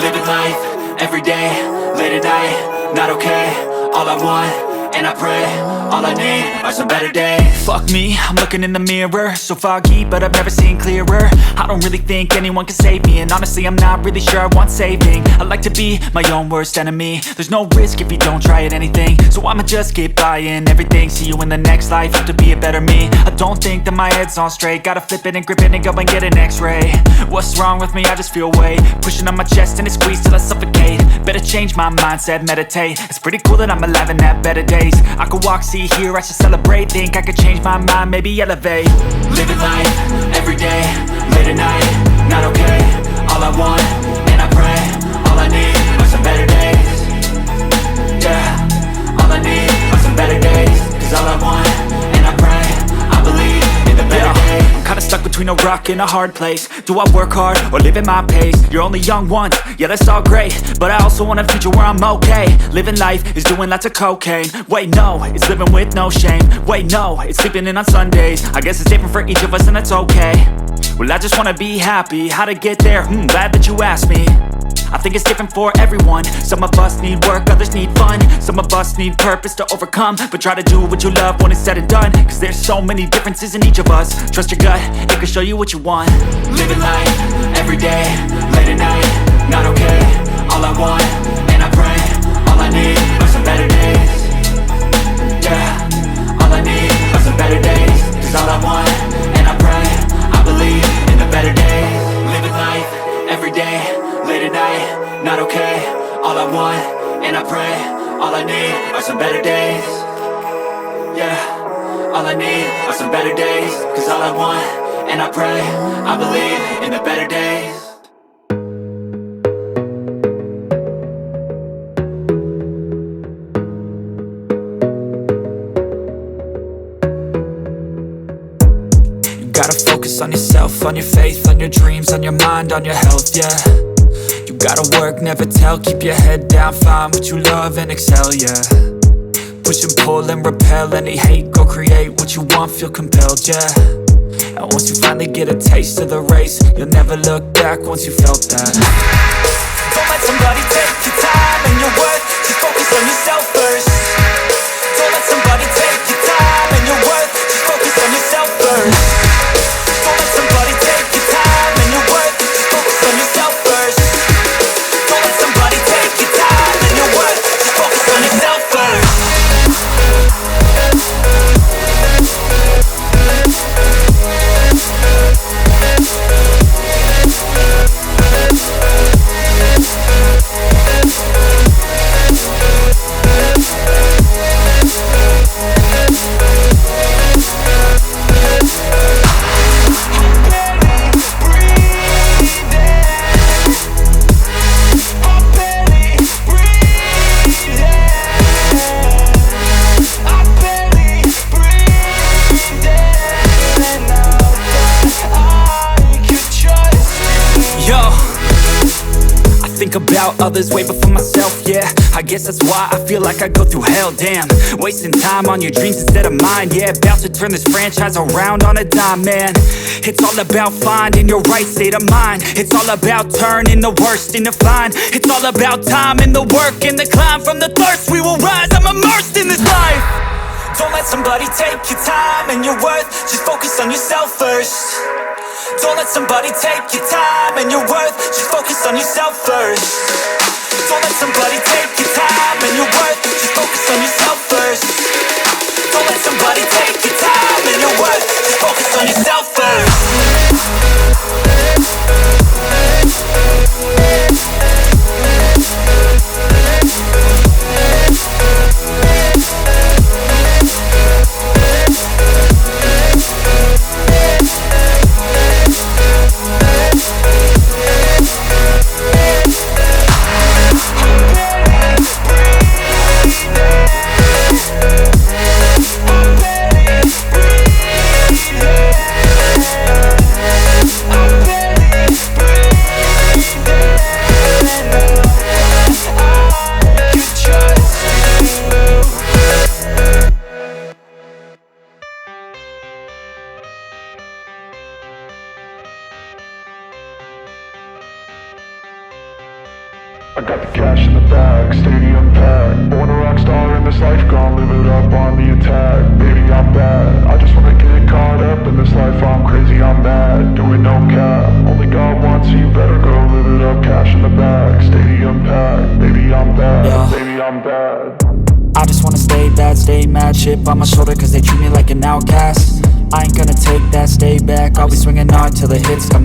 living life, everyday, late at night, not okay. All I want, and I pray, all I need are some better days. Fuck me, I'm looking in the mirror, so foggy, but I've never seen clearer. I don't really think anyone can save me, and honestly I'm not really sure I want saving. I like to be my own worst enemy. There's no risk if you don't try at anything, so I'ma just keep buying everything. See you in the next life, have to be a better me. I don't think that my head's on straight, gotta flip it and grip it and go and get an x-ray. What's wrong with me? I just feel weight pushing on my chest and it squeezes till I suffocate. Better change my mindset, meditate. It's pretty cool that I'm alive and have better days. I could walk, see, hear, I should celebrate. Think I could change my mind, maybe elevate. Living life, everyday, late at night, not okay. All I want, and I pray, all I need are some better days. Yeah, all I need are some better days. Cause all I want, and I pray, I believe in the better days. I'm kinda stuck between a rock and a hard place. Do I work hard or live at my pace? You're only young once, yeah that's all great, but I also want a future where I'm okay. Living life is doing lots of cocaine. Wait no, it's living with no shame. Wait no, it's sleeping in on Sundays. I guess it's different for each of us and that's okay. Well I just wanna be happy, how to get there? Glad that you asked me. I think it's different for everyone. Some of us need work, others need fun. Some of us need purpose to overcome. But try to do what you love when it's said and done. Cause there's so many differences in each of us. Trust your gut, it can show you what you want. Living life, everyday, late at night, not okay. All I want, and I pray, all I need are some better days. Yeah, all I need are some better days. Cause all I want, and I pray, I believe in the better days. Living life, everyday, late at night, not okay. All I want, and I pray, all I need are some better days. Yeah, all I need are some better days. Cause all I want, and I pray, I believe in the better days. You gotta focus on yourself, on your faith, on your dreams, on your mind, on your health, yeah. You gotta work, never tell, keep your head down, find what you love and excel, yeah. Push and pull and repel any hate, go create what you want, feel compelled, yeah. And once you finally get a taste of the race, you'll never look back once you felt that. Don't let somebody take your time and your worth, just focus on yourself first. Don't let somebody take your time and your worth, just focus on yourself first. Don't let somebody take your time and your worth, just focus on yourself first. Don't let somebody take your time and your worth, just focus on yourself first. About others way before myself, yeah. I guess that's why I feel like I go through hell, damn. Wasting time on your dreams instead of mine, yeah. About to turn this franchise around on a dime, man. It's all about finding your right state of mind. It's all about turning the worst into fine. It's all about time and the work and the climb. From the thirst we will rise, I'm immersed in this life. Don't let somebody take your time and your worth, just focus on yourself first. Don't let somebody take your time and your worth, just focus on yourself first. Don't let somebody take your time and your worth, just focus on yourself first. Don't let somebody take your time and your worth, just focus on yourself first. I'm I got the cash in the bag, stadium packed. Born a rock star in this life, gon' live it up on the attack. Baby, I'm bad, I just wanna get caught up in this life. I'm crazy, I'm mad, doing no cap. Only God wants you, better go live it up. Cash in the bag, stadium packed. Baby, I'm bad, yeah. Baby, I'm bad. I just wanna stay bad, stay mad. Chip on my shoulder cause they treat me like an outcast. I ain't gonna take that, stay back. I'll be swinging hard till the hits come.